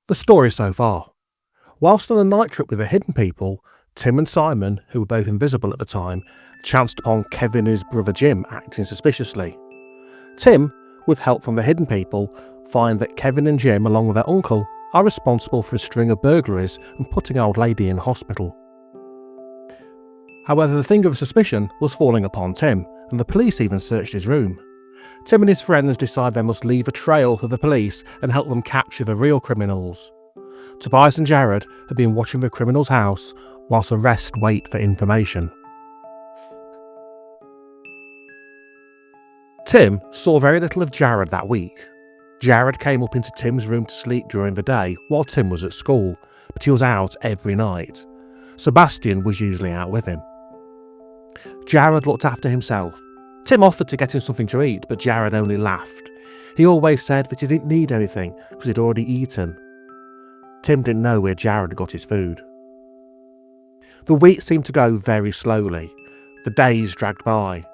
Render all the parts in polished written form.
The story so far. Whilst on a night trip with the hidden people, Tim and Simon, who were both invisible at the time, chanced upon Kevin and his brother Jim acting suspiciously. Tim, with help from the hidden people, find that Kevin and Jim, along with their uncle, are responsible for a string of burglaries and putting an old lady in hospital. However, the thing of suspicion was falling upon Tim, and the police even searched his room. Tim and his friends decide they must leave a trail for the police and help them capture the real criminals. Tobias and Jared have been watching the criminal's house whilst the rest wait for information. Tim saw very little of Jared that week. Jared came up into Tim's room to sleep during the day while Tim was at school, but he was out every night. Sebastian was usually out with him. Jared looked after himself. Tim offered to get him something to eat, but Jared only laughed. He always said that he didn't need anything because he'd already eaten. Tim didn't know where Jared got his food. The week seemed to go very slowly. The days dragged by.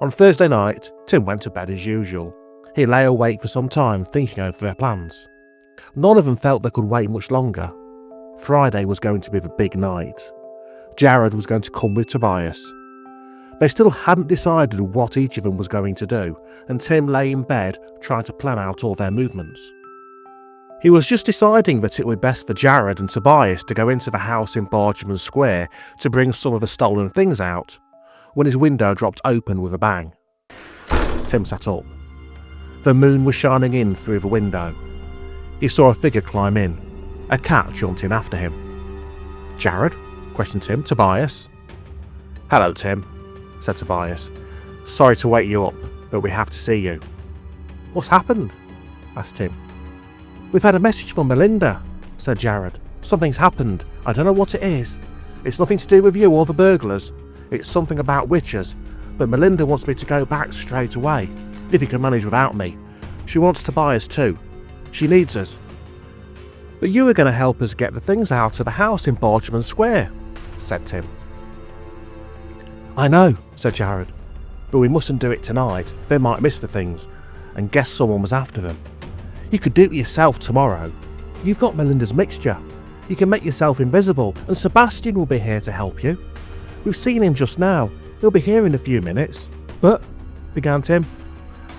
On Thursday night, Tim went to bed as usual. He lay awake for some time thinking over their plans. None of them felt they could wait much longer. Friday was going to be the big night. Jared was going to come with Tobias. They still hadn't decided what each of them was going to do, and Tim lay in bed trying to plan out all their movements. He was just deciding that it would be best for Jared and Tobias to go into the house in Bargeman Square to bring some of the stolen things out, when his window dropped open with a bang. Tim sat up. The moon was shining in through the window. He saw a figure climb in. A cat jumped in after him. "Jared?" questioned Tim. "Tobias?" "Hello, Tim," said Tobias. "Sorry to wake you up, but we have to see you." "What's happened?" asked Tim. "We've had a message from Melinda," said Jared. "Something's happened. I don't know what it is. It's nothing to do with you or the burglars. It's something about witches, but Melinda wants me to go back straight away, if you can manage without me. She wants Tobias too. She needs us." "But you were going to help us get the things out of the house in Bargeman Square," said Tim. "I know," said Jared, "but we mustn't do it tonight. They might miss the things, and guess someone was after them. You could do it yourself tomorrow. You've got Melinda's mixture. You can make yourself invisible, and Sebastian will be here to help you. We've seen him just now. He'll be here in a few minutes." "But," began Tim.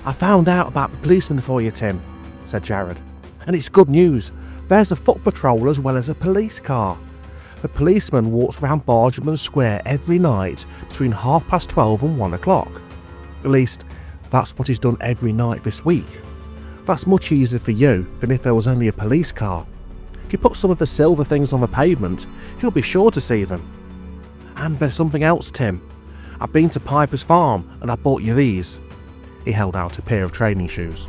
"I found out about the policeman for you, Tim," said Jared. "And it's good news. There's a foot patrol as well as a police car. The policeman walks round Bargeman Square every night between 12:30 and 1 o'clock. At least, that's what he's done every night this week. That's much easier for you than if there was only a police car. If you put some of the silver things on the pavement, he'll be sure to see them. And there's something else, Tim. I've been to Piper's farm and I bought you these." He held out a pair of training shoes.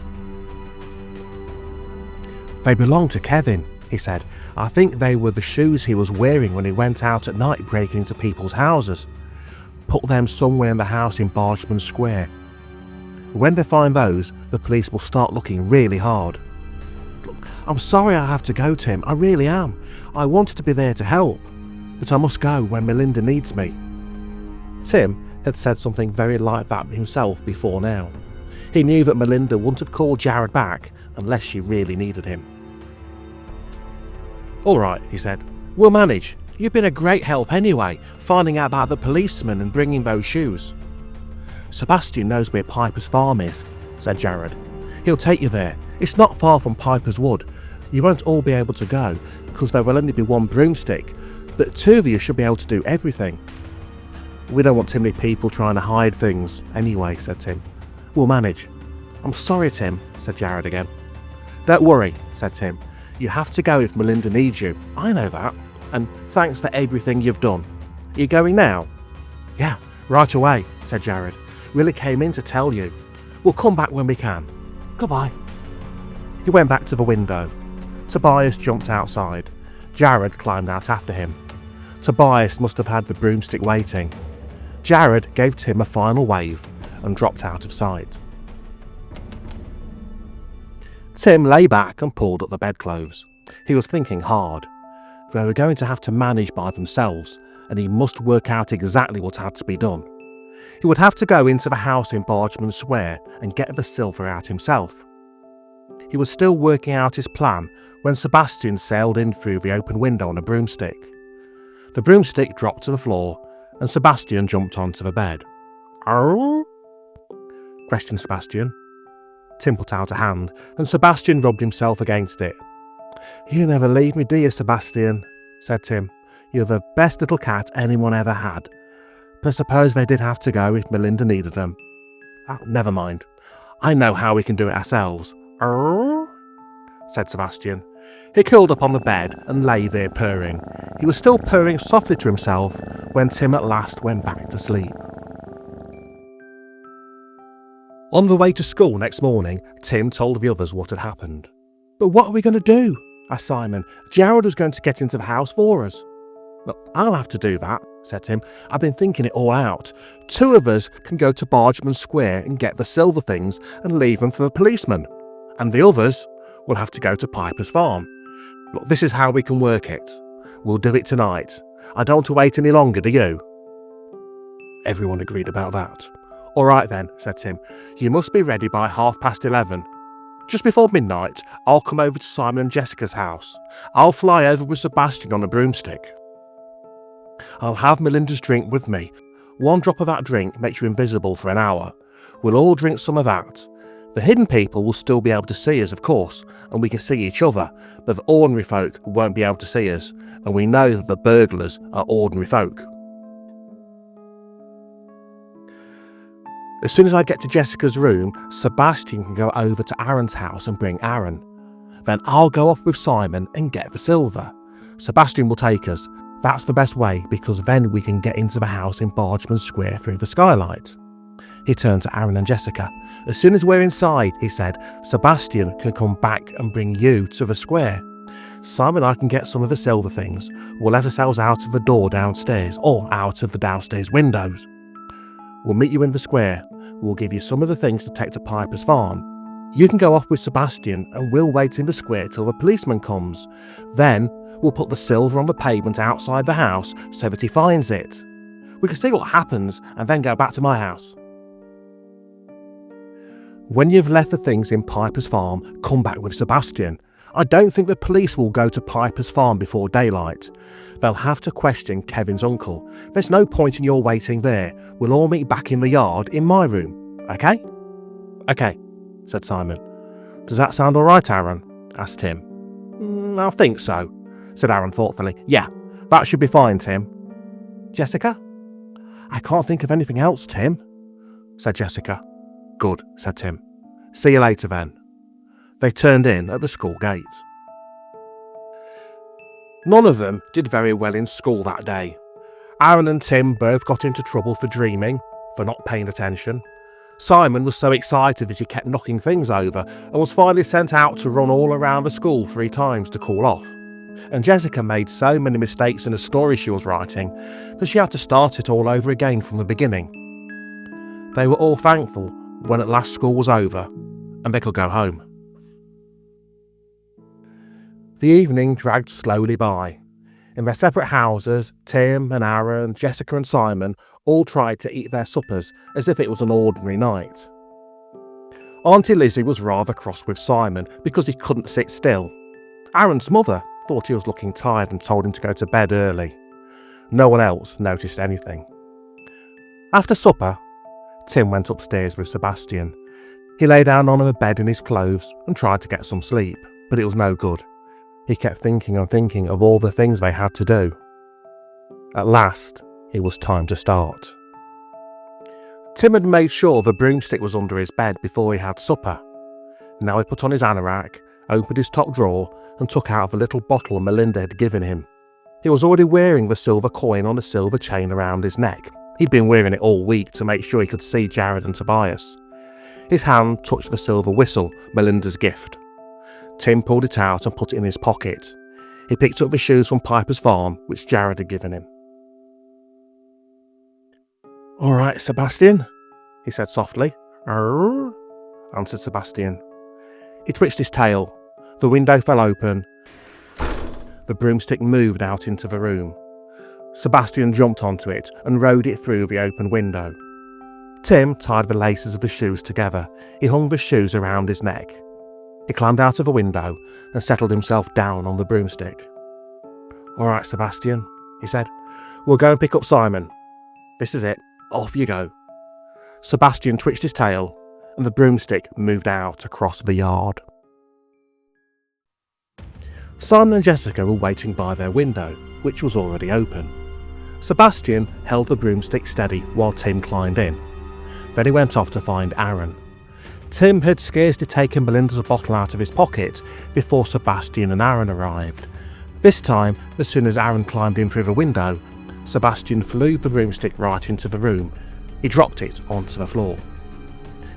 "They belong to Kevin," he said. "I think they were the shoes he was wearing when he went out at night breaking into people's houses. Put them somewhere in the house in Bargeman Square. When they find those, the police will start looking really hard." "Look, I'm sorry I have to go, Tim. I really am. I wanted to be there to help, but I must go when Melinda needs me." Tim had said something very like that himself before now. He knew that Melinda wouldn't have called Jared back unless she really needed him. "All right," he said. "We'll manage. You've been a great help anyway, finding out about the policeman and bringing those shoes." "Sebastian knows where Piper's farm is," said Jared. "He'll take you there. It's not far from Piper's Wood. You won't all be able to go, because there will only be one broomstick, but two of you should be able to do everything." "We don't want too many people trying to hide things anyway," said Tim. "We'll manage." "I'm sorry, Tim," said Jared again. "Don't worry," said Tim. "You have to go if Melinda needs you. I know that. And thanks for everything you've done. Are you going now?" "Yeah, right away," said Jared. "Really came in to tell you. We'll come back when we can. Goodbye." He went back to the window. Tobias jumped outside. Jared climbed out after him. Tobias must have had the broomstick waiting. Jared gave Tim a final wave and dropped out of sight. Tim lay back and pulled up the bedclothes. He was thinking hard. They were going to have to manage by themselves, and he must work out exactly what had to be done. He would have to go into the house in Bargeman Square and get the silver out himself. He was still working out his plan when Sebastian sailed in through the open window on a broomstick. The broomstick dropped to the floor and Sebastian jumped onto the bed. "Oh?" questioned Sebastian. Tim put out a hand and Sebastian rubbed himself against it. "You never leave me, do you, Sebastian?" said Tim. "You're the best little cat anyone ever had. But I suppose they did have to go if Melinda needed them." "Oh, never mind. I know how we can do it ourselves." "Oh?" said Sebastian. He curled up on the bed and lay there purring. He was still purring softly to himself when Tim at last went back to sleep. On the way to school next morning, Tim told the others what had happened. "But what are we going to do?" asked Simon. "Jared was going to get into the house for us." "Well, I'll have to do that," said Tim. "I've been thinking it all out. 2 of us can go to Bargeman Square and get the silver things and leave them for the policeman. And the others will have to go to Piper's farm. Look, this is how we can work it. We'll do it tonight. I don't want to wait any longer, do you?" Everyone agreed about that. "All right then," said Tim. "You must be ready by 11:30. Just before midnight, I'll come over to Simon and Jessica's house. I'll fly over with Sebastian on a broomstick. I'll have Melinda's drink with me. 1 drop of that drink makes you invisible for an hour. We'll all drink some of that. The hidden people will still be able to see us, of course, and we can see each other, but the ordinary folk won't be able to see us, and we know that the burglars are ordinary folk. As soon as I get to Jessica's room, Sebastian can go over to Aaron's house and bring Aaron. Then I'll go off with Simon and get the silver. Sebastian will take us. That's the best way because then we can get into the house in Bargeman Square through the skylight." He turned to Aaron and Jessica. "As soon as we're inside," he said, "Sebastian can come back and bring you to the square. Simon and I can get some of the silver things. We'll let ourselves out of the door downstairs or out of the downstairs windows. We'll meet you in the square. We'll give you some of the things to take to Piper's farm. You can go off with Sebastian and we'll wait in the square till the policeman comes. Then we'll put the silver on the pavement outside the house so that he finds it. We can see what happens and then go back to my house. When you've left the things in Piper's farm, come back with Sebastian. I don't think the police will go to Piper's farm before daylight. They'll have to question Kevin's uncle. There's no point in your waiting there. We'll all meet back in the yard in my room. Okay?" "Okay," said Simon. "Does that sound all right, Aaron?" asked Tim. "I think so," said Aaron thoughtfully. "Yeah, that should be fine, Tim." "Jessica?" "I can't think of anything else, Tim," said Jessica. "Good," said Tim. "See you later then." They turned in at the school gate. None of them did very well in school that day. Aaron and Tim both got into trouble for dreaming, for not paying attention. Simon was so excited that he kept knocking things over and was finally sent out to run all around the school 3 times to cool off. And Jessica made so many mistakes in the story she was writing that she had to start it all over again from the beginning. They were all thankful when at last school was over and they could go home. The evening dragged slowly by. In their separate houses, Tim and Aaron, Jessica and Simon all tried to eat their suppers as if it was an ordinary night. Auntie Lizzie was rather cross with Simon because he couldn't sit still. Aaron's mother thought he was looking tired and told him to go to bed early. No one else noticed anything. After supper, Tim went upstairs with Sebastian. He lay down on a bed in his clothes and tried to get some sleep, but it was no good. He kept thinking and thinking of all the things they had to do. At last, it was time to start. Tim had made sure the broomstick was under his bed before he had supper. Now he put on his anorak, opened his top drawer and took out the little bottle Melinda had given him. He was already wearing the silver coin on a silver chain around his neck. He'd been wearing it all week to make sure he could see Jared and Tobias. His hand touched the silver whistle, Melinda's gift. Tim pulled it out and put it in his pocket. He picked up the shoes from Piper's farm, which Jared had given him. "All right, Sebastian," he said softly. "Arr," answered Sebastian. He twitched his tail. The window fell open. The broomstick moved out into the room. Sebastian jumped onto it and rode it through the open window. Tim tied the laces of the shoes together. He hung the shoes around his neck. He climbed out of a window and settled himself down on the broomstick. "All right, Sebastian," he said. "We'll go and pick up Simon. This is it. Off you go." Sebastian twitched his tail and the broomstick moved out across the yard. Simon and Jessica were waiting by their window, which was already open. Sebastian held the broomstick steady while Tim climbed in. Then he went off to find Aaron. Tim had scarcely taken Melinda's bottle out of his pocket before Sebastian and Aaron arrived. This time, as soon as Aaron climbed in through the window, Sebastian flew the broomstick right into the room. He dropped it onto the floor.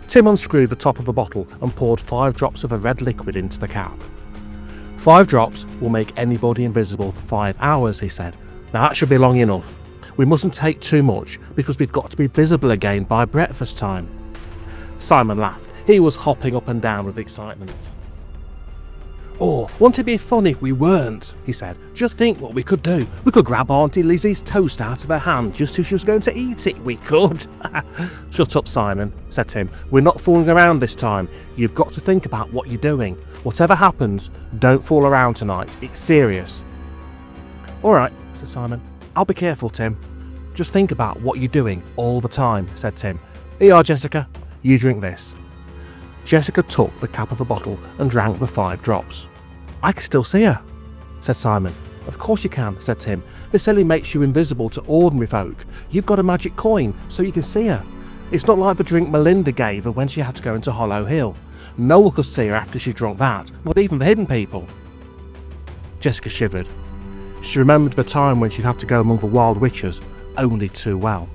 Tim unscrewed the top of the bottle and poured 5 drops of a red liquid into the cap. 5 drops will make anybody invisible for 5 hours, he said. Now that should be long enough. We mustn't take too much because we've got to be visible again by breakfast time. Simon laughed. He was hopping up and down with excitement. "Oh, wouldn't it be fun if we weren't?" he said. "Just think what we could do. We could grab Auntie Lizzie's toast out of her hand just as she was going to eat it, we could." "Shut up, Simon," said Tim. "We're not fooling around this time. You've got to think about what you're doing. Whatever happens, don't fool around tonight. It's serious." "All right," said Simon. "I'll be careful, Tim." "Just think about what you're doing all the time," said Tim. "Here you are, Jessica. You drink this." Jessica took the cap of the bottle and drank the 5 drops. "I can still see her," said Simon. "Of course you can," said Tim. "This only makes you invisible to ordinary folk. You've got a magic coin, so you can see her. It's not like the drink Melinda gave her when she had to go into Hollow Hill. No one could see her after she drunk that, not even the hidden people." Jessica shivered. She remembered the time when she'd had to go among the wild witches only too well.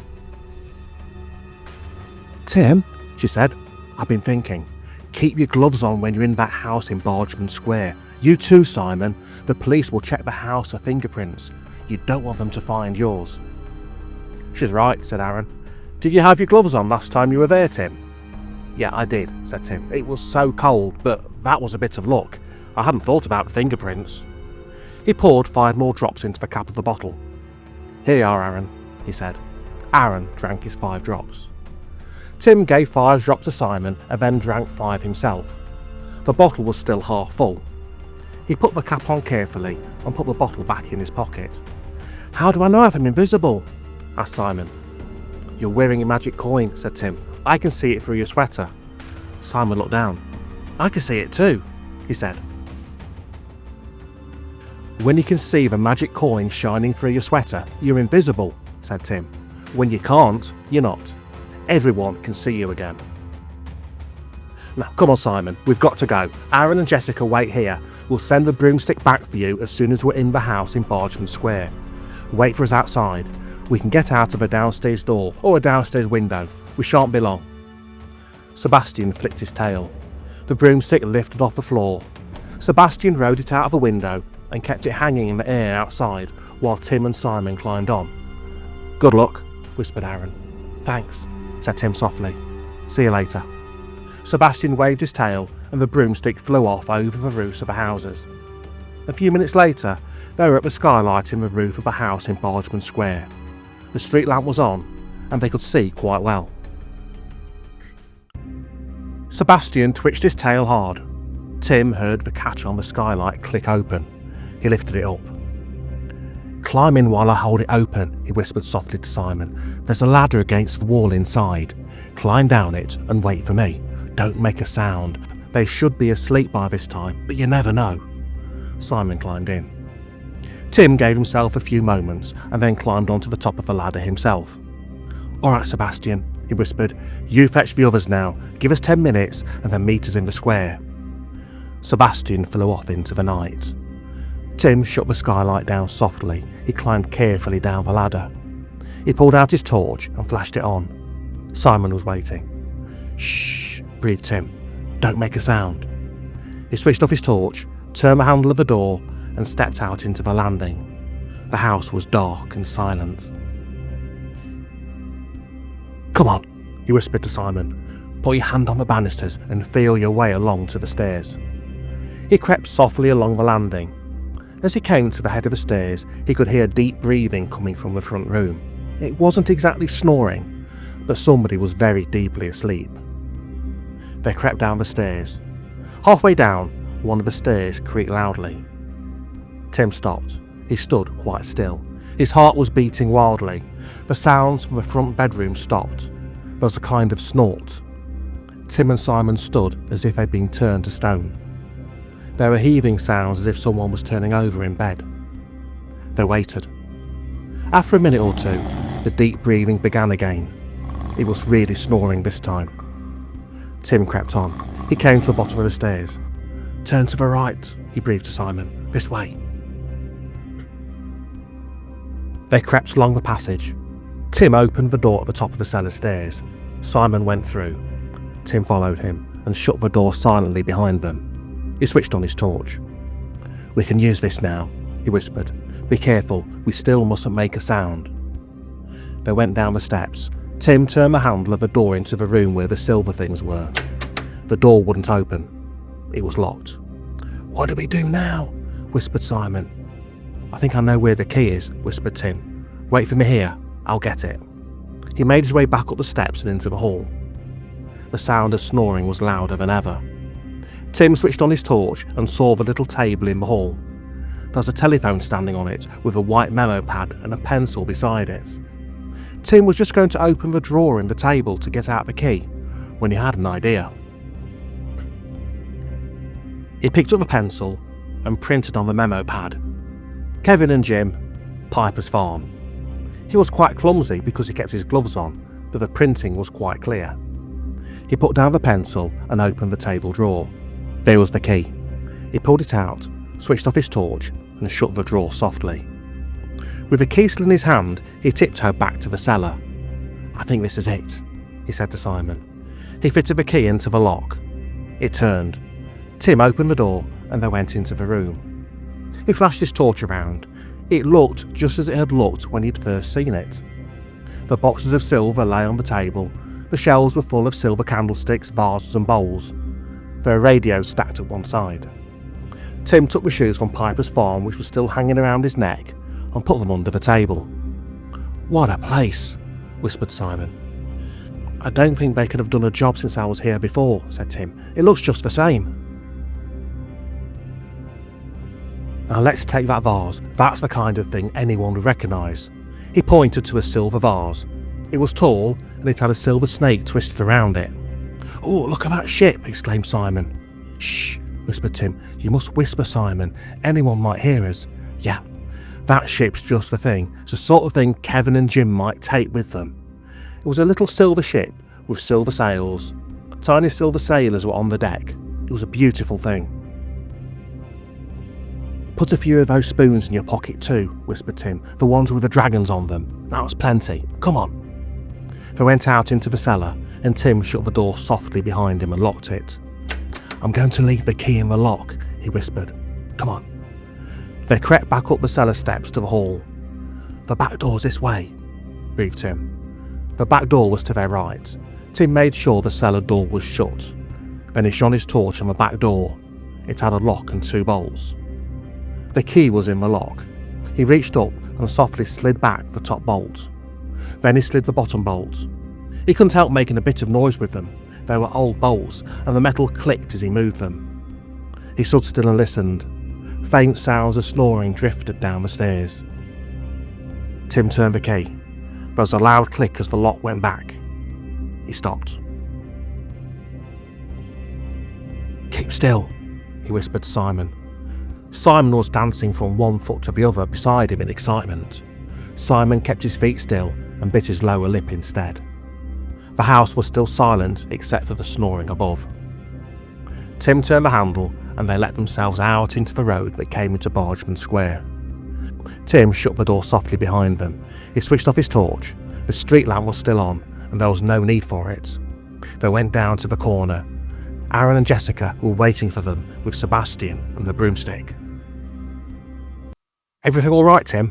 "Tim," she said, "I've been thinking. Keep your gloves on when you're in that house in Bargeman Square. You too, Simon. The police will check the house for fingerprints. You don't want them to find yours." "She's right," said Aaron. "Did you have your gloves on last time you were there, Tim?" "Yeah, I did," said Tim. "It was so cold, but that was a bit of luck. I hadn't thought about fingerprints." He poured 5 more drops into the cap of the bottle. "Here you are, Aaron," he said. Aaron drank his 5 drops. Tim gave 5 drops to Simon and then drank 5 himself. The bottle was still half full. He put the cap on carefully and put the bottle back in his pocket. "How do I know if I'm invisible?" asked Simon. "You're wearing a magic coin," said Tim. "I can see it through your sweater." Simon looked down. "I can see it too," he said. "When you can see the magic coin shining through your sweater, you're invisible," said Tim. "When you can't, you're not. Everyone can see you again." "Now, come on, Simon, we've got to go. Aaron and Jessica wait here. We'll send the broomstick back for you as soon as we're in the house in Bargeman Square. Wait for us outside. We can get out of a downstairs door or a downstairs window. We shan't be long." Sebastian flicked his tail. The broomstick lifted off the floor. Sebastian rode it out of the window and kept it hanging in the air outside while Tim and Simon climbed on. "Good luck," whispered Aaron. "Thanks," said Tim softly. "See you later." Sebastian waved his tail and the broomstick flew off over the roofs of the houses. A few minutes later, they were at the skylight in the roof of a house in Bargeman Square. The street lamp was on and they could see quite well. Sebastian twitched his tail hard. Tim heard the catch on the skylight click open. He lifted it up. "Climb in while I hold it open," he whispered softly to Simon. "There's a ladder against the wall inside. Climb down it and wait for me. Don't make a sound. They should be asleep by this time, but you never know." Simon climbed in. Tim gave himself a few moments and then climbed onto the top of the ladder himself. "All right, Sebastian," he whispered. "You fetch the others now. Give us 10 minutes and then meet us in the square." Sebastian flew off into the night. Tim shut the skylight down softly. He climbed carefully down the ladder. He pulled out his torch and flashed it on. Simon was waiting. "Shh," breathed Tim. "Don't make a sound." He switched off his torch, turned the handle of the door and stepped out into the landing. The house was dark and silent. "Come on," he whispered to Simon. "Put your hand on the banisters and feel your way along to the stairs." He crept softly along the landing. As he came to the head of the stairs, he could hear deep breathing coming from the front room. It wasn't exactly snoring, but somebody was very deeply asleep. They crept down the stairs. Halfway down, one of the stairs creaked loudly. Tim stopped. He stood quite still. His heart was beating wildly. The sounds from the front bedroom stopped. There was a kind of snort. Tim and Simon stood as if they'd been turned to stone. There were heaving sounds as if someone was turning over in bed. They waited. After a minute or two, the deep breathing began again. It was really snoring this time. Tim crept on. He came to the bottom of the stairs. "Turn to the right," he breathed to Simon. "This way." They crept along the passage. Tim opened the door at the top of the cellar stairs. Simon went through. Tim followed him and shut the door silently behind them. He switched on his torch. "We can use this now," he whispered. "Be careful, we still mustn't make a sound." They went down the steps. Tim turned the handle of the door into the room where the silver things were. The door wouldn't open. It was locked. "What do we do now?" whispered Simon. "I think I know where the key is," whispered Tim. "Wait for me here, I'll get it." He made his way back up the steps and into the hall. The sound of snoring was louder than ever. Tim switched on his torch and saw the little table in the hall. There was a telephone standing on it with a white memo pad and a pencil beside it. Tim was just going to open the drawer in the table to get out the key when he had an idea. He picked up the pencil and printed on the memo pad, "Kevin and Jim, Piper's Farm." He was quite clumsy because he kept his gloves on, but the printing was quite clear. He put down the pencil and opened the table drawer. There was the key. He pulled it out, switched off his torch and shut the drawer softly. With the key still in his hand, he tiptoed back to the cellar. "I think this is it," he said to Simon. He fitted the key into the lock. It turned. Tim opened the door and they went into the room. He flashed his torch around. It looked just as it had looked when he'd first seen it. The boxes of silver lay on the table. The shelves were full of silver candlesticks, vases and bowls. There were radios stacked at one side. Tim took the shoes from Piper's Farm, which was still hanging around his neck, and put them under the table. "What a place," whispered Simon. "I don't think they could have done a job since I was here before," said Tim. "It looks just the same." "Now let's take that vase. That's the kind of thing anyone would recognise." He pointed to a silver vase. It was tall and it had a silver snake twisted around it. "Oh, look at that ship!" exclaimed Simon. "Shh," whispered Tim. "You must whisper, Simon. Anyone might hear us." "Yeah, that ship's just the thing. It's the sort of thing Kevin and Jim might take with them." It was a little silver ship with silver sails. Tiny silver sailors were on the deck. It was a beautiful thing. "Put a few of those spoons in your pocket too," whispered Tim. "The ones with the dragons on them. That was plenty. Come on." They went out into the cellar and Tim shut the door softly behind him and locked it. "I'm going to leave the key in the lock," he whispered. "Come on." They crept back up the cellar steps to the hall. "The back door's this way," breathed Tim. The back door was to their right. Tim made sure the cellar door was shut. Then he shone his torch on the back door. It had a lock and 2 bolts. The key was in the lock. He reached up and softly slid back the top bolt. Then he slid the bottom bolt. He couldn't help making a bit of noise with them. They were old bolts and the metal clicked as he moved them. He stood still and listened. Faint sounds of snoring drifted down the stairs. Tim turned the key. There was a loud click as the lock went back. He stopped. "Keep still," he whispered to Simon. Simon was dancing from one foot to the other beside him in excitement. Simon kept his feet still and bit his lower lip instead. The house was still silent except for the snoring above. Tim turned the handle and they let themselves out into the road that came into Bargeman Square. Tim shut the door softly behind them. He switched off his torch. The street lamp was still on and there was no need for it. They went down to the corner. Aaron and Jessica were waiting for them with Sebastian and the broomstick. "Everything all right, Tim?"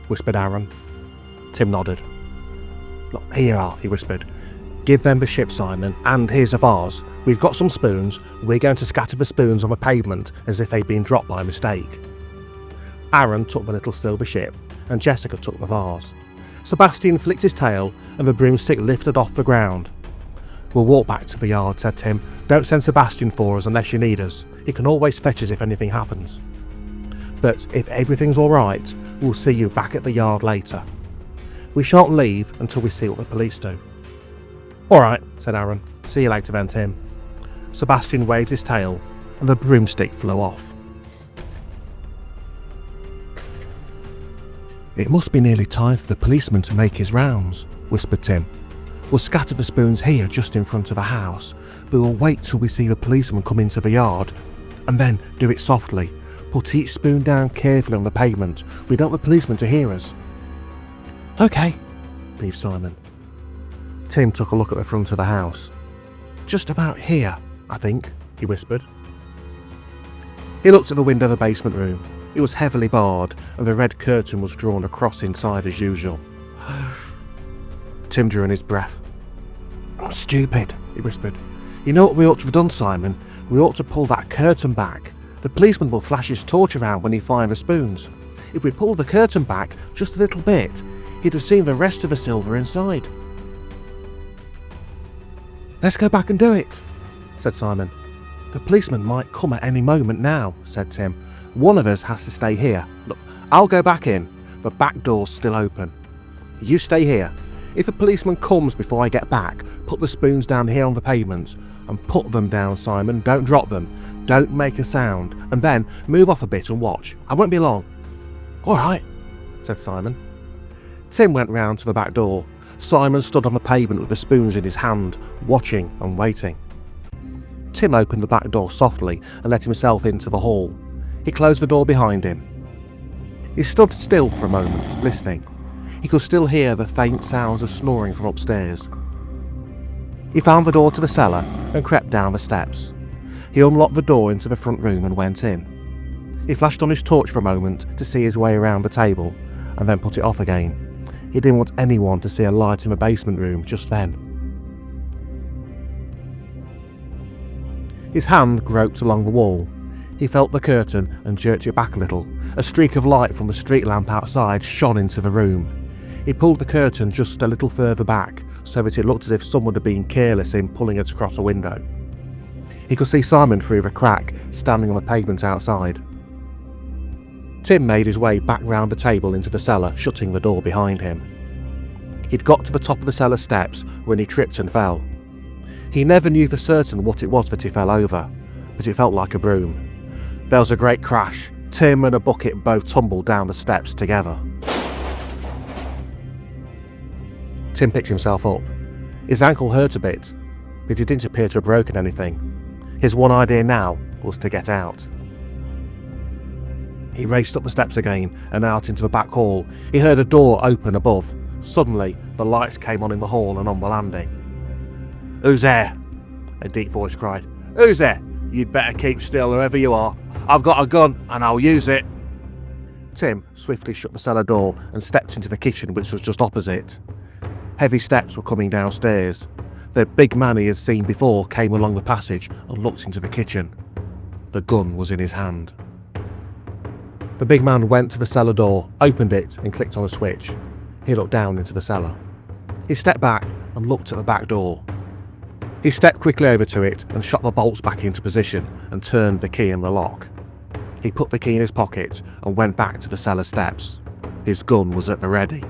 whispered Aaron. Tim nodded. "Look, here you are," he whispered. "Give them the ship, Simon, and here's a vase. We've got some spoons. We're going to scatter the spoons on the pavement as if they'd been dropped by mistake." Aaron took the little silver ship and Jessica took the vase. Sebastian flicked his tail and the broomstick lifted off the ground. "We'll walk back to the yard," said Tim. "Don't send Sebastian for us unless you need us. He can always fetch us if anything happens. But if everything's alright, we'll see you back at the yard later. We shan't leave until we see what the police do." "Alright," said Aaron. "See you later then, Tim." Sebastian waved his tail and the broomstick flew off. "It must be nearly time for the policeman to make his rounds," whispered Tim. "We'll scatter the spoons here just in front of the house, but we'll wait till we see the policeman come into the yard, and then do it softly. Put each spoon down carefully on the pavement. We don't want the policeman to hear us." "Okay," breathed Simon. Tim took a look at the front of the house. "Just about here, I think," he whispered. He looked at the window of the basement room. It was heavily barred, and the red curtain was drawn across inside as usual. Tim drew in his breath. "I'm stupid," he whispered. "You know what we ought to have done, Simon? We ought to pull that curtain back. The policeman will flash his torch around when he finds the spoons. If we pull the curtain back just a little bit, he'd have seen the rest of the silver inside." "Let's go back and do it," said Simon. "The policeman might come at any moment now," said Tim. "One of us has to stay here. Look, I'll go back in. The back door's still open. You stay here. If a policeman comes before I get back, put the spoons down here on the pavement. And put them down, Simon. Don't drop them. Don't make a sound. And then move off a bit and watch. I won't be long." "Alright," said Simon. Tim went round to the back door. Simon stood on the pavement with the spoons in his hand, watching and waiting. Tim opened the back door softly and let himself into the hall. He closed the door behind him. He stood still for a moment, listening. He could still hear the faint sounds of snoring from upstairs. He found the door to the cellar and crept down the steps. He unlocked the door into the front room and went in. He flashed on his torch for a moment to see his way around the table and then put it off again. He didn't want anyone to see a light in the basement room just then. His hand groped along the wall. He felt the curtain and jerked it back a little. A streak of light from the street lamp outside shone into the room. He pulled the curtain just a little further back so that it looked as if someone had been careless in pulling it across a window. He could see Simon through the crack, standing on the pavement outside. Tim made his way back round the table into the cellar, shutting the door behind him. He'd got to the top of the cellar steps when he tripped and fell. He never knew for certain what it was that he fell over, but it felt like a broom. There was a great crash. Tim and a bucket both tumbled down the steps together. Tim picked himself up. His ankle hurt a bit, but he didn't appear to have broken anything. His one idea now was to get out. He raced up the steps again and out into the back hall. He heard a door open above. Suddenly, the lights came on in the hall and on the landing. "Who's there?" a deep voice cried. "Who's there? You'd better keep still whoever you are. I've got a gun and I'll use it." Tim swiftly shut the cellar door and stepped into the kitchen, which was just opposite. Heavy steps were coming downstairs. The big man he had seen before came along the passage and looked into the kitchen. The gun was in his hand. The big man went to the cellar door, opened it and clicked on a switch. He looked down into the cellar. He stepped back and looked at the back door. He stepped quickly over to it and shot the bolts back into position and turned the key in the lock. He put the key in his pocket and went back to the cellar steps. His gun was at the ready.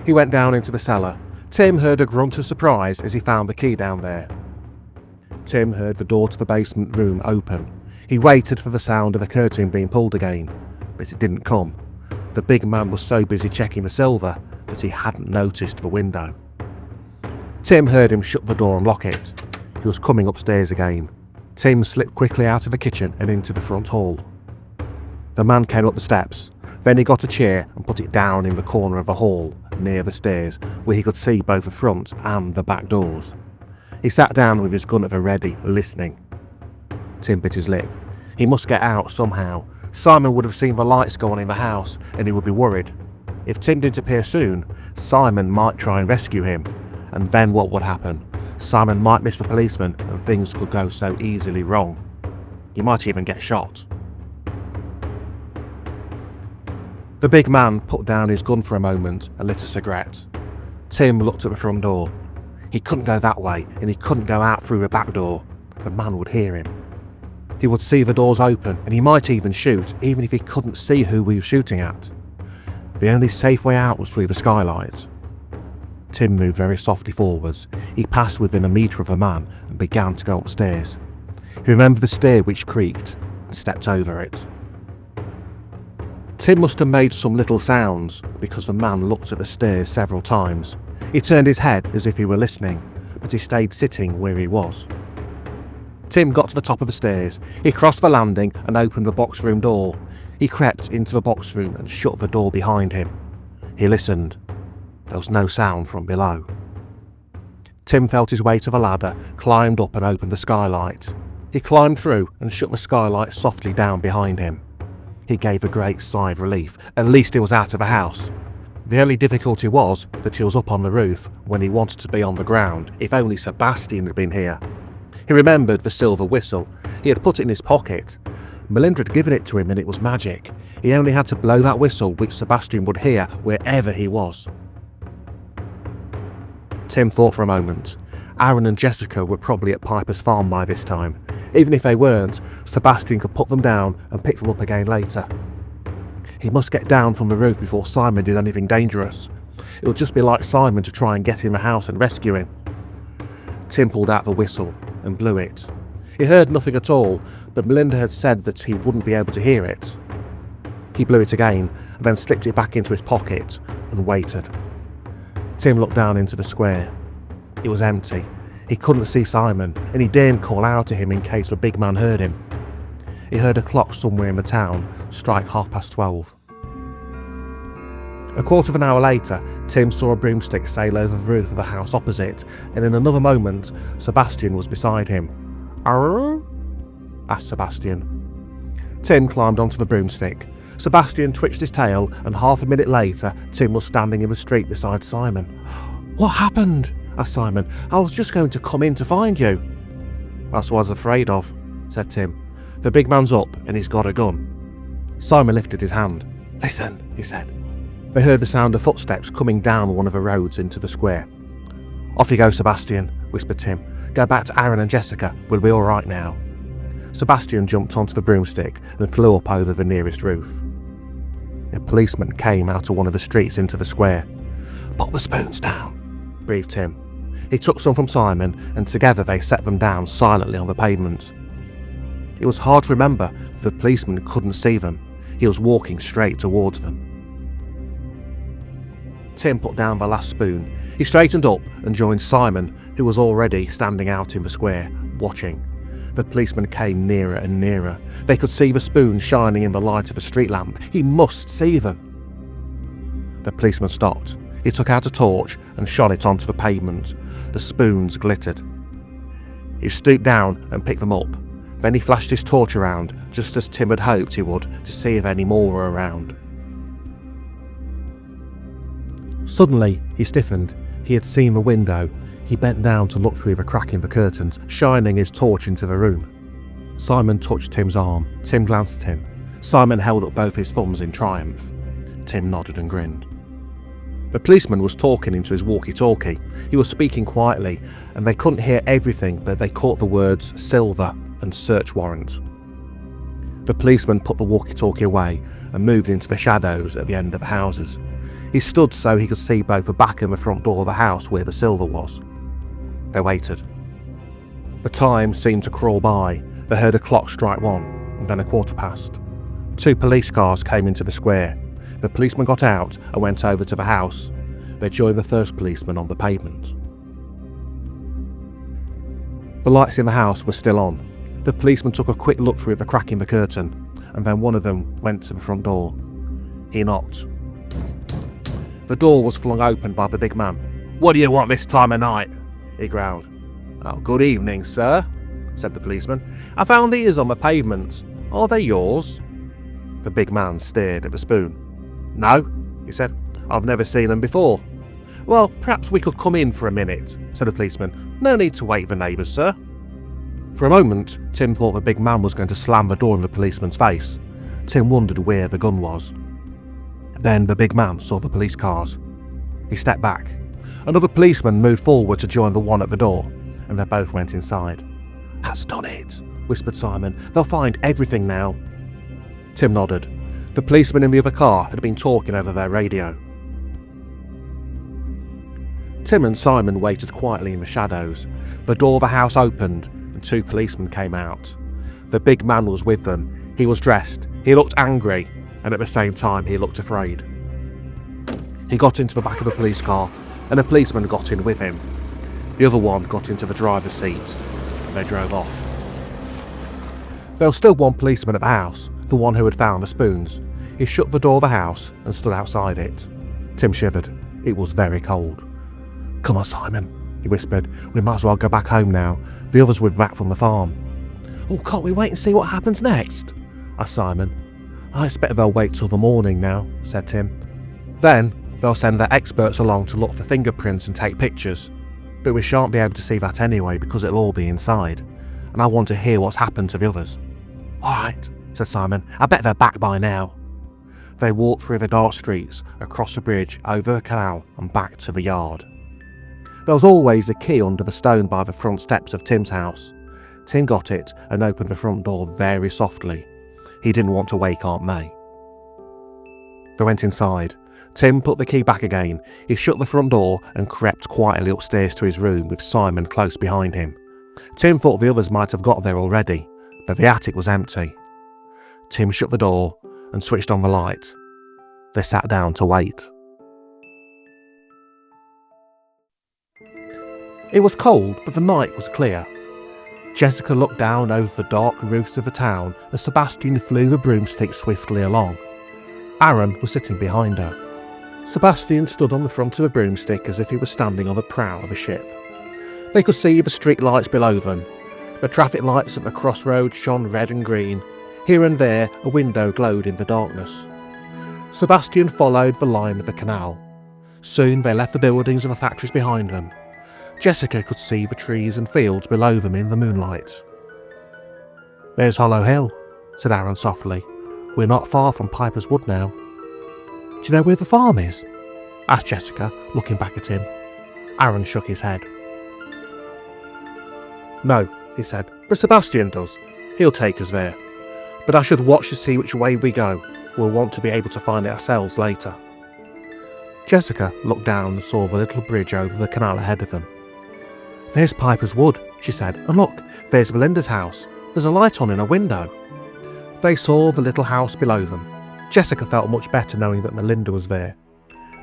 He went down into the cellar. Tim heard a grunt of surprise as he found the key down there. Tim heard the door to the basement room open. He waited for the sound of the curtain being pulled again, but it didn't come. The big man was so busy checking the silver that he hadn't noticed the window. Tim heard him shut the door and lock it. He was coming upstairs again. Tim slipped quickly out of the kitchen and into the front hall. The man came up the steps. Then he got a chair and put it down in the corner of the hall, near the stairs, where he could see both the front and the back doors. He sat down with his gun at the ready, listening. Tim bit his lip. He must get out somehow. Simon would have seen the lights go on in the house, and he would be worried. If Tim didn't appear soon, Simon might try and rescue him. And then what would happen? Simon might miss the policeman, and things could go so easily wrong. He might even get shot. The big man put down his gun for a moment and lit a cigarette. Tim looked at the front door. He couldn't go that way, and he couldn't go out through the back door. The man would hear him. He would see the doors open, and he might even shoot, even if he couldn't see who he was shooting at. The only safe way out was through the skylight. Tim moved very softly forwards. He passed within a metre of the man and began to go upstairs. He remembered the stair which creaked and stepped over it. Tim must have made some little sounds because the man looked at the stairs several times. He turned his head as if he were listening, but he stayed sitting where he was. Tim got to the top of the stairs. He crossed the landing and opened the box room door. He crept into the box room and shut the door behind him. He listened. There was no sound from below. Tim felt his way to the ladder, climbed up and opened the skylight. He climbed through and shut the skylight softly down behind him. He gave a great sigh of relief. At least he was out of the house. The only difficulty was that he was up on the roof when he wanted to be on the ground. If only Sebastian had been here. He remembered the silver whistle. He had put it in his pocket. Melinda had given it to him and it was magic. He only had to blow that whistle which Sebastian would hear wherever he was. Tim thought for a moment. Aaron and Jessica were probably at Piper's farm by this time. Even if they weren't, Sebastian could put them down and pick them up again later. He must get down from the roof before Simon did anything dangerous. It would just be like Simon to try and get in the house and rescue him. Tim pulled out the whistle and blew it. He heard nothing at all, but Melinda had said that he wouldn't be able to hear it. He blew it again and then slipped it back into his pocket and waited. Tim looked down into the square. It was empty. He couldn't see Simon, and he daren't call out to him in case the big man heard him. He heard a clock somewhere in the town strike 12:30. A quarter of an hour later, Tim saw a broomstick sail over the roof of the house opposite, and in another moment, Sebastian was beside him. "Arr?" asked Sebastian. Tim climbed onto the broomstick. Sebastian twitched his tail, and half a minute later, Tim was standing in the street beside Simon. "What happened?" asked Simon. "I was just going to come in to find you." "That's what I was afraid of," said Tim. "The big man's up and he's got a gun." Simon lifted his hand. "Listen," he said. They heard the sound of footsteps coming down one of the roads into the square. "Off you go, Sebastian," whispered Tim. "Go back to Aaron and Jessica. We'll be all right now." Sebastian jumped onto the broomstick and flew up over the nearest roof. A policeman came out of one of the streets into the square. "Put the spoons down," breathed Tim. He took some from Simon, and together they set them down silently on the pavement. It was hard to remember that the policeman couldn't see them. He was walking straight towards them. Tim put down the last spoon. He straightened up and joined Simon, who was already standing out in the square, watching. The policeman came nearer and nearer. They could see the spoon shining in the light of a street lamp. He must see them. The policeman stopped. He took out a torch and shone it onto the pavement. The spoons glittered. He stooped down and picked them up. Then he flashed his torch around, just as Tim had hoped he would, to see if any more were around. Suddenly, he stiffened. He had seen the window. He bent down to look through the crack in the curtains, shining his torch into the room. Simon touched Tim's arm. Tim glanced at him. Simon held up both his thumbs in triumph. Tim nodded and grinned. The policeman was talking into his walkie-talkie. He was speaking quietly, and they couldn't hear everything, but they caught the words silver and search warrant. The policeman put the walkie-talkie away and moved into the shadows at the end of the houses. He stood so he could see both the back and the front door of the house where the silver was. They waited. The time seemed to crawl by. They heard a clock strike 1, and then 1:15. 2 police cars came into the square. The policeman got out and went over to the house. They joined the first policeman on the pavement. The lights in the house were still on. The policeman took a quick look through the crack in the curtain, and then one of them went to the front door. He knocked. The door was flung open by the big man. "What do you want this time of night?" he growled. "Oh, good evening, sir," said the policeman. "I found these on the pavement. Are they yours?" The big man stared at the spoon. "No," he said. "I've never seen them before." "Well, perhaps we could come in for a minute," said the policeman. "No need to wake the neighbours, sir." For a moment, Tim thought the big man was going to slam the door in the policeman's face. Tim wondered where the gun was. Then the big man saw the police cars. He stepped back. Another policeman moved forward to join the one at the door, and they both went inside. "That's done it," whispered Simon. "They'll find everything now." Tim nodded. The policeman in the other car had been talking over their radio. Tim and Simon waited quietly in the shadows. The door of the house opened, and 2 policemen came out. The big man was with them. He was dressed, he looked angry, and at the same time he looked afraid. He got into the back of the police car, and a policeman got in with him. The other one got into the driver's seat, and they drove off. There was still one policeman at the house, the one who had found the spoons. He shut the door of the house and stood outside it. Tim shivered. It was very cold. "Come on, Simon," he whispered. "We might as well go back home now. The others will be back from the farm." "Oh, can't we wait and see what happens next?" asked Simon. "I expect they'll wait till the morning now," said Tim. "Then they'll send their experts along to look for fingerprints and take pictures. But we shan't be able to see that anyway because it'll all be inside. And I want to hear what's happened to the others." "All right," said Simon. "I bet they're back by now." They walked through the dark streets, across the bridge, over the canal and back to the yard. There was always a key under the stone by the front steps of Tim's house. Tim got it and opened the front door very softly. He didn't want to wake Aunt May. They went inside. Tim put the key back again. He shut the front door and crept quietly upstairs to his room with Simon close behind him. Tim thought the others might have got there already, but the attic was empty. Tim shut the door and switched on the light. They sat down to wait. It was cold, but the night was clear. Jessica looked down over the dark roofs of the town as Sebastian flew the broomstick swiftly along. Aaron was sitting behind her. Sebastian stood on the front of a broomstick as if he was standing on the prow of a ship. They could see the street lights below them. The traffic lights at the crossroads shone red and green. Here and there a window glowed in the darkness. Sebastian followed the line of the canal. Soon they left the buildings and the factories behind them. Jessica could see the trees and fields below them in the moonlight. "There's Hollow Hill," said Aaron softly. "We're not far from Piper's Wood now." "Do you know where the farm is?" asked Jessica, looking back at him. Aaron shook his head. "No," he said, "but Sebastian does. He'll take us there. But I should watch to see which way we go. We'll want to be able to find it ourselves later." Jessica looked down and saw the little bridge over the canal ahead of them. "There's Piper's Wood," she said, "and look, there's Melinda's house. There's a light on in a window." They saw the little house below them. Jessica felt much better knowing that Melinda was there.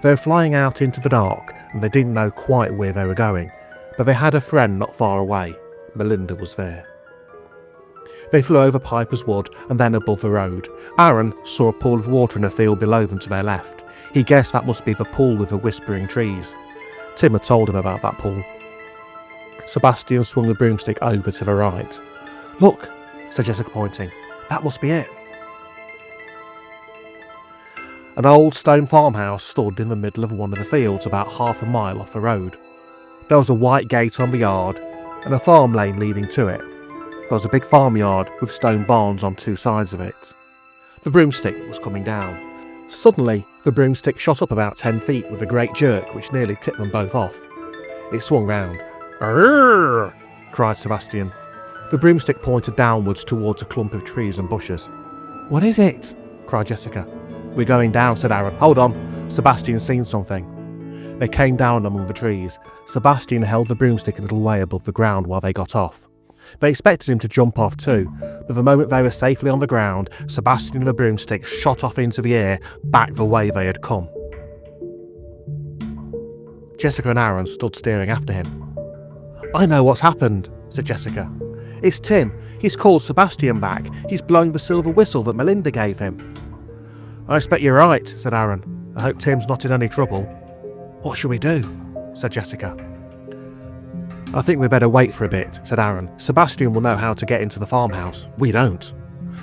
They were flying out into the dark, and they didn't know quite where they were going, but they had a friend not far away. Melinda was there. They flew over Piper's Wood and then above the road. Aaron saw a pool of water in a field below them to their left. He guessed that must be the pool with the whispering trees. Tim had told him about that pool. Sebastian swung the broomstick over to the right. "Look," said Jessica, pointing. "That must be it." An old stone farmhouse stood in the middle of one of the fields about half a mile off the road. There was a white gate on the yard and a farm lane leading to it. There was a big farmyard with stone barns on 2 sides of it. The broomstick was coming down. Suddenly, the broomstick shot up about 10 feet with a great jerk which nearly tipped them both off. It swung round. "Arrgh!" cried Sebastian. The broomstick pointed downwards towards a clump of trees and bushes. "What is it?" cried Jessica. "We're going down," said Aaron. "Hold on, Sebastian's seen something." They came down among the trees. Sebastian held the broomstick a little way above the ground while they got off. They expected him to jump off too, but the moment they were safely on the ground, Sebastian and the broomstick shot off into the air, back the way they had come. Jessica and Aaron stood staring after him. "I know what's happened," said Jessica. "It's Tim. He's called Sebastian back. He's blowing the silver whistle that Melinda gave him." "I expect you're right," said Aaron. "I hope Tim's not in any trouble." "What shall we do?" said Jessica. "I think we'd better wait for a bit," said Aaron. "Sebastian will know how to get into the farmhouse. We don't.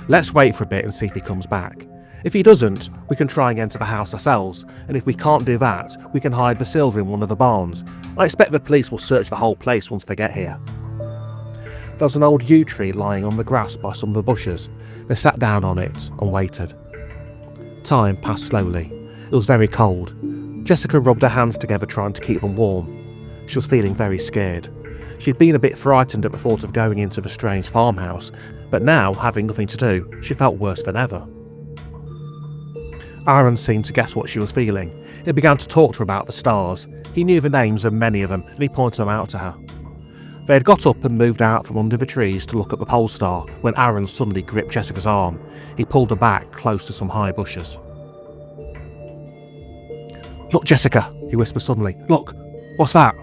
Let's wait for a bit and see if he comes back. If he doesn't, we can try and get into the house ourselves, and if we can't do that, we can hide the silver in one of the barns. I expect the police will search the whole place once they get here." There was an old yew tree lying on the grass by some of the bushes. They sat down on it and waited. Time passed slowly. It was very cold. Jessica rubbed her hands together trying to keep them warm. She was feeling very scared. She'd been a bit frightened at the thought of going into the strange farmhouse, but now, having nothing to do, she felt worse than ever. Aaron seemed to guess what she was feeling. He began to talk to her about the stars. He knew the names of many of them, and he pointed them out to her. They had got up and moved out from under the trees to look at the pole star when Aaron suddenly gripped Jessica's arm. He pulled her back close to some high bushes. "Look, Jessica," he whispered suddenly. "Look, what's that?"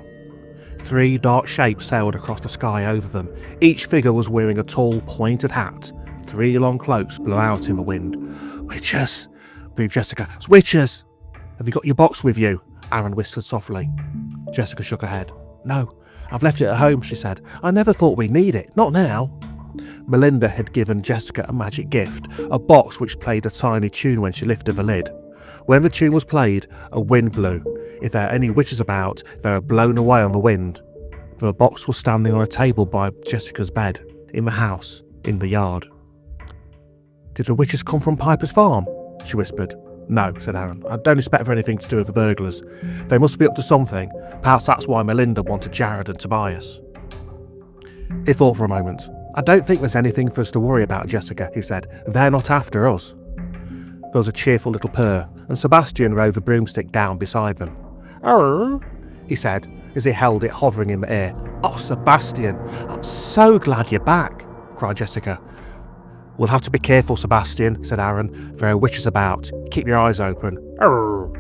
3 dark shapes sailed across the sky over them. Each figure was wearing a tall, pointed hat. 3 long cloaks blew out in the wind. "Witches!" breathed Jessica. "It's witches!" "Have you got your box with you?" Aaron whispered softly. Jessica shook her head. "No, I've left it at home," she said. "I never thought we'd need it, not now." Melinda had given Jessica a magic gift, a box which played a tiny tune when she lifted the lid. When the tune was played, a wind blew. If there are any witches about, they were blown away on the wind. The box was standing on a table by Jessica's bed, in the house, in the yard. "Did the witches come from Piper's farm?" she whispered. "No," said Aaron. "I don't expect for anything to do with the burglars. They must be up to something. Perhaps that's why Melinda wanted Jared and Tobias." He thought for a moment. "I don't think there's anything for us to worry about, Jessica," he said. "They're not after us." There was a cheerful little purr, and Sebastian rode the broomstick down beside them. "Oh," he said, as he held it hovering in the air. "Oh, Sebastian, I'm so glad you're back," cried Jessica. "We'll have to be careful, Sebastian," said Aaron. "There are witches about. Keep your eyes open." "Oh,"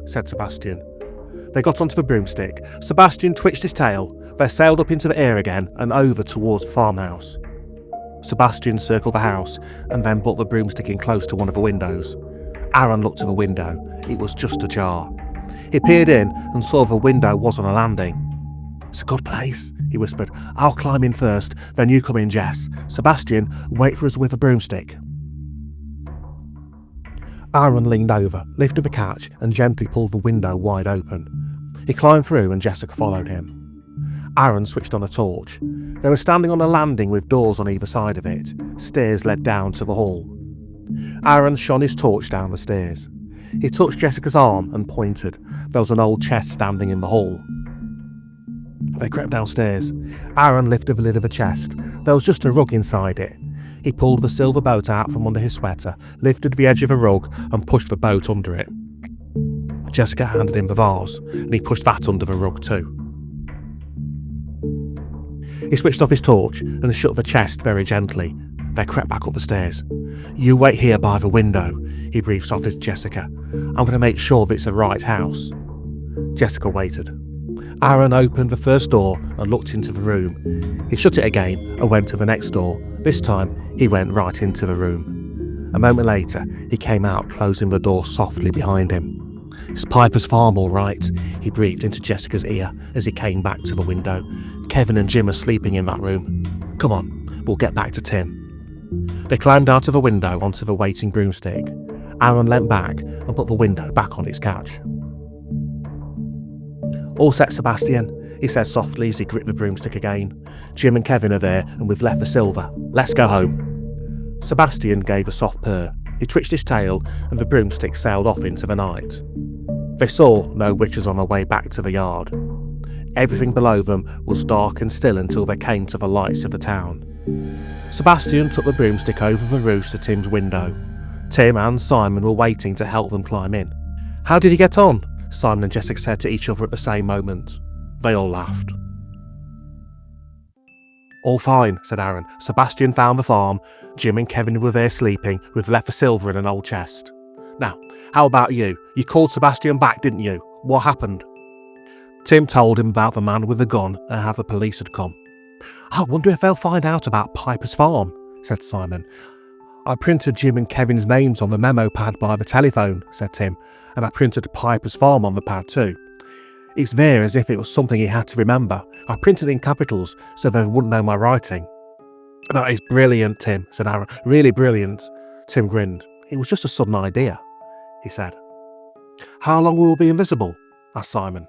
said Sebastian. They got onto the broomstick. Sebastian twitched his tail. They sailed up into the air again and over towards the farmhouse. Sebastian circled the house and then put the broomstick in close to one of the windows. Aaron looked to the window. It was just ajar. He peered in and saw the window was on a landing. "It's a good place," he whispered. "I'll climb in first, then you come in, Jess. Sebastian, wait for us with the broomstick." Aaron leaned over, lifted the catch and gently pulled the window wide open. He climbed through and Jessica followed him. Aaron switched on a torch. They were standing on a landing with doors on either side of it. Stairs led down to the hall. Aaron shone his torch down the stairs. He touched Jessica's arm and pointed. There was an old chest standing in the hall. They crept downstairs. Aaron lifted the lid of the chest. There was just a rug inside it. He pulled the silver boat out from under his sweater, lifted the edge of the rug and pushed the boat under it. Jessica handed him the vase, and he pushed that under the rug too. He switched off his torch and shut the chest very gently. They crept back up the stairs. "You wait here by the window," he breathed softly to Jessica. "I'm going to make sure that it's the right house." Jessica waited. Aaron opened the first door and looked into the room. He shut it again and went to the next door. This time, he went right into the room. A moment later, he came out, closing the door softly behind him. "It's Piper's farm, all right," he breathed into Jessica's ear as he came back to the window. "Kevin and Jim are sleeping in that room. Come on, we'll get back to Tim." They climbed out of the window onto the waiting broomstick. Aaron leant back and put the window back on its catch. "All set, Sebastian," he said softly as he gripped the broomstick again. "Jim and Kevin are there and we've left the silver. Let's go home." Sebastian gave a soft purr. He twitched his tail and the broomstick sailed off into the night. They saw no witches on their way back to the yard. Everything below them was dark and still until they came to the lights of the town. Sebastian took the broomstick over the roof to Tim's window. Tim and Simon were waiting to help them climb in. "How did he get on?" Simon and Jessica said to each other at the same moment. They all laughed. "All fine," said Aaron. "Sebastian found the farm. Jim and Kevin were there sleeping. We've left the silver in an old chest. Now, how about you? You called Sebastian back, didn't you? What happened?" Tim told him about the man with the gun and how the police had come. "I wonder if they'll find out about Piper's farm," said Simon. "I printed Jim and Kevin's names on the memo pad by the telephone," said Tim, "and I printed Piper's farm on the pad too. It's there as if it was something he had to remember. I printed in capitals so they wouldn't know my writing." "That is brilliant, Tim," said Aaron. "Really brilliant." Tim grinned. "It was just a sudden idea," he said. "How long will we be invisible?" asked Simon.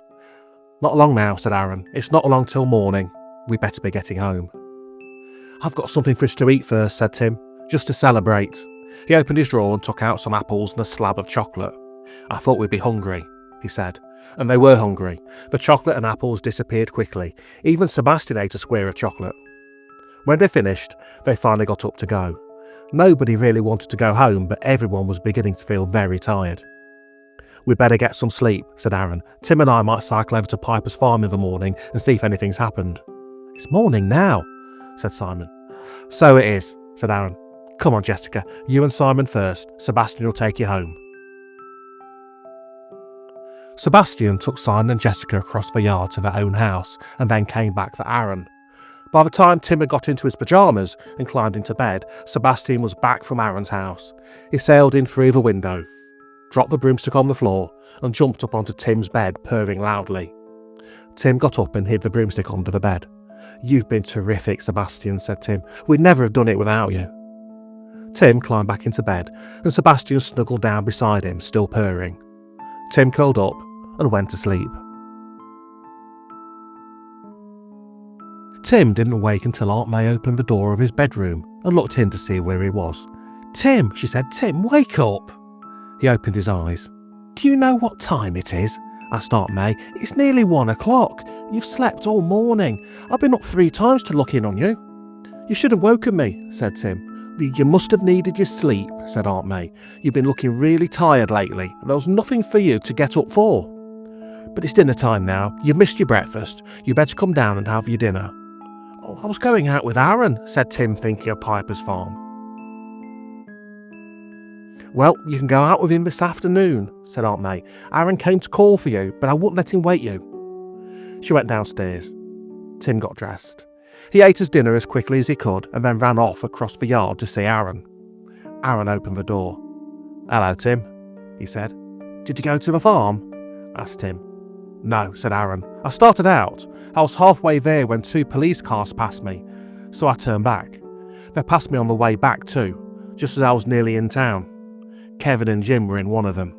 "Not long now," said Aaron. "It's not long till morning. We better be getting home." "I've got something for us to eat first," said Tim, "just to celebrate." He opened his drawer and took out some apples and a slab of chocolate. "I thought we'd be hungry." he said. And they were hungry. The chocolate and apples disappeared quickly. Even Sebastian ate a square of chocolate. When they finished, they finally got up to go. Nobody really wanted to go home, but everyone was beginning to feel very tired. "We'd better get some sleep," said Aaron. "Tim and I might cycle over to Piper's farm in the morning and see if anything's happened." "It's morning now," said Simon. "So it is," said Aaron. "Come on, Jessica, you and Simon first. Sebastian will take you home." Sebastian took Simon and Jessica across the yard to their own house and then came back for Aaron. By the time Tim had got into his pyjamas and climbed into bed, Sebastian was back from Aaron's house. He sailed in through the window, dropped the broomstick on the floor, and jumped up onto Tim's bed, purring loudly. Tim got up and hid the broomstick under the bed. "You've been terrific, Sebastian," said Tim. "We'd never have done it without you." Tim climbed back into bed, and Sebastian snuggled down beside him, still purring. Tim curled up and went to sleep. Tim didn't wake until Aunt May opened the door of his bedroom and looked in to see where he was. "Tim," she said, "Tim, wake up." He opened his eyes. "Do you know what time it is?" asked Aunt May. "It's nearly 1 o'clock. You've slept all morning. I've been up 3 times to look in on you." "You should have woken me," said Tim. "You must have needed your sleep," said Aunt May. "You've been looking really tired lately. There was nothing for you to get up for." "But it's dinner time now. You've missed your breakfast. You better come down and have your dinner." "Oh, I was going out with Aaron," said Tim, thinking of Piper's farm. "Well, you can go out with him this afternoon," said Aunt May. "Aaron came to call for you, but I wouldn't let him wait you." She went downstairs. Tim got dressed. He ate his dinner as quickly as he could and then ran off across the yard to see Aaron. Aaron opened the door. "Hello, Tim," he said. "Did you go to the farm?" asked Tim. "No," said Aaron. "I started out. I was halfway there when 2 police cars passed me, so I turned back. They passed me on the way back too, just as I was nearly in town. Kevin and Jim were in one of them."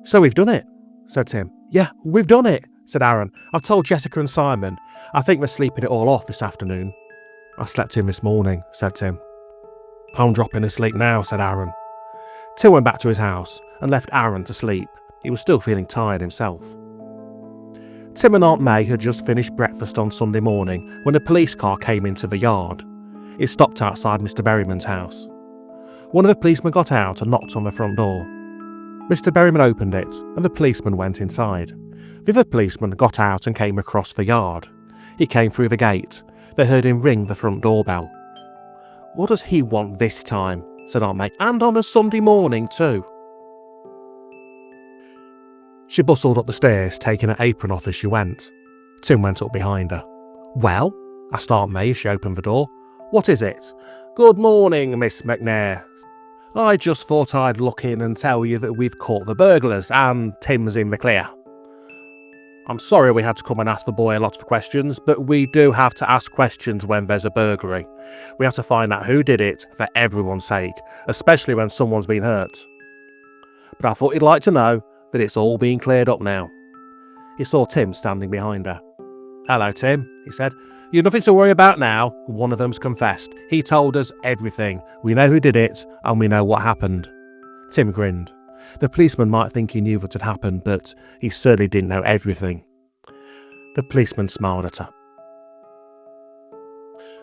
"So we've done it," said Tim. "Yeah, we've done it," said Aaron. "I've told Jessica and Simon. I think they're sleeping it all off this afternoon." "I slept in this morning," said Tim. "I'm dropping asleep now," said Aaron. Tim went back to his house and left Aaron to sleep. He was still feeling tired himself. Tim and Aunt May had just finished breakfast on Sunday morning when a police car came into the yard. It stopped outside Mr. Berryman's house. One of the policemen got out and knocked on the front door. Mr. Berryman opened it and the policeman went inside. The other policeman got out and came across the yard. He came through the gate. They heard him ring the front doorbell. "What does he want this time?" said Aunt May. "And on a Sunday morning too." She bustled up the stairs, taking her apron off as she went. Tim went up behind her. "Well?" asked Aunt May as she opened the door. "What is it?" "Good morning, Miss McNair. I just thought I'd look in and tell you that we've caught the burglars and Tim's in the clear. I'm sorry we had to come and ask the boy a lot of questions, but we do have to ask questions when there's a burglary. We have to find out who did it for everyone's sake, especially when someone's been hurt. But I thought you'd like to know that it's all being cleared up now." He saw Tim standing behind her. "Hello, Tim," he said. "You've nothing to worry about now. One of them's confessed. He told us everything. We know who did it, and we know what happened." Tim grinned. The policeman might think he knew what had happened, but he certainly didn't know everything. The policeman smiled at her.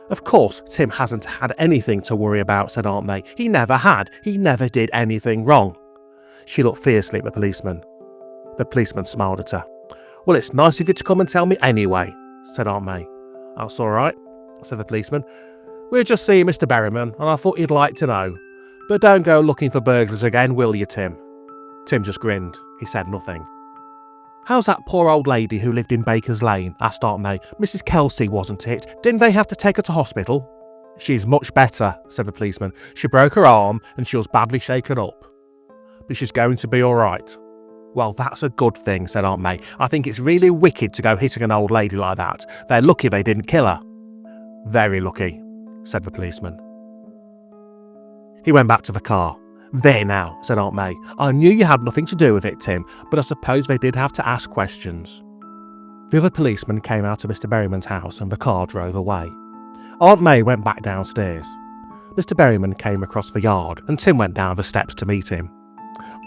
"Of course, Tim hasn't had anything to worry about," said Aunt May. "He never had. He never did anything wrong." She looked fiercely at the policeman. The policeman smiled at her. "Well, it's nice of you to come and tell me anyway," said Aunt May. "That's all right," said the policeman. "We're just seeing Mr. Berryman, and I thought you'd like to know. But don't go looking for burglars again, will you, Tim?" Tim just grinned. He said nothing. "How's that poor old lady who lived in Baker's Lane?" asked Aunt May. "Mrs. Kelsey, wasn't it? Didn't they have to take her to hospital?" "She's much better," said the policeman. "She broke her arm and she was badly shaken up. But she's going to be all right." "Well, that's a good thing," said Aunt May. "I think it's really wicked to go hitting an old lady like that. They're lucky they didn't kill her." "Very lucky," said the policeman. He went back to the car. "There now," said Aunt May. "I knew you had nothing to do with it, Tim, but I suppose they did have to ask questions." The other policeman came out of Mr. Berryman's house and the car drove away. Aunt May went back downstairs. Mr. Berryman came across the yard and Tim went down the steps to meet him.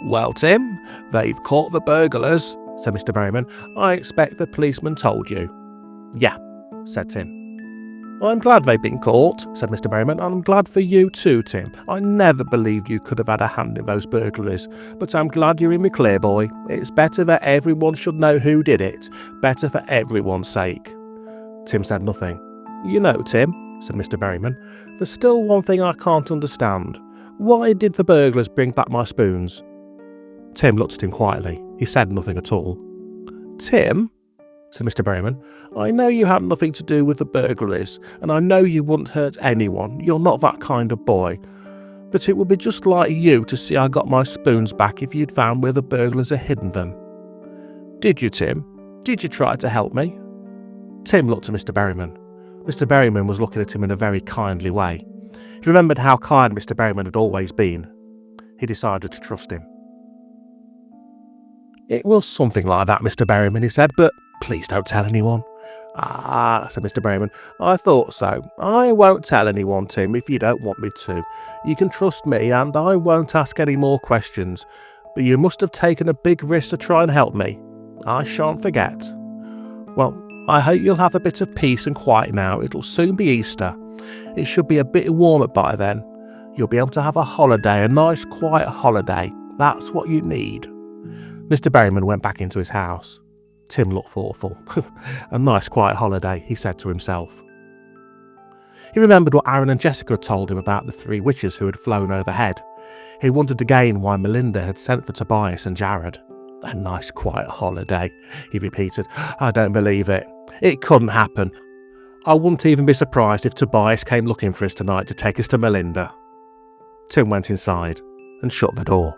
"Well, Tim, they've caught the burglars," said Mr. Berryman. "I expect the policeman told you." "Yeah," said Tim. "I'm glad they've been caught," said Mr. Berryman, "and I'm glad for you too, Tim. I never believed you could have had a hand in those burglaries, but I'm glad you're in the clear, boy. It's better that everyone should know who did it. Better for everyone's sake." Tim said nothing. "You know, Tim," said Mr. Berryman, "there's still one thing I can't understand. Why did the burglars bring back my spoons?" Tim looked at him quietly. He said nothing at all. "Tim," said Mr. Berryman, "I know you had nothing to do with the burglaries, and I know you wouldn't hurt anyone. You're not that kind of boy. But it would be just like you to see I got my spoons back if you'd found where the burglars had hidden them. Did you, Tim? Did you try to help me?" Tim looked at Mr. Berryman. Mr. Berryman was looking at him in a very kindly way. He remembered how kind Mr. Berryman had always been. He decided to trust him. "It was something like that, Mr. Berryman," he said, "but please don't tell anyone." "Ah," said Mr. Berryman, "I thought so. I won't tell anyone, Tim, if you don't want me to. You can trust me, and I won't ask any more questions. But you must have taken a big risk to try and help me. I shan't forget. Well, I hope you'll have a bit of peace and quiet now. It'll soon be Easter. It should be a bit warmer by then. You'll be able to have a holiday, a nice quiet holiday. That's what you need." Mr. Berryman went back into his house. Tim looked thoughtful. "A nice quiet holiday," he said to himself. He remembered what Aaron and Jessica had told him about the 3 witches who had flown overhead. He wondered again why Melinda had sent for Tobias and Jared. "A nice quiet holiday," he repeated. "I don't believe it. It couldn't happen. I wouldn't even be surprised if Tobias came looking for us tonight to take us to Melinda." Tim went inside and shut the door.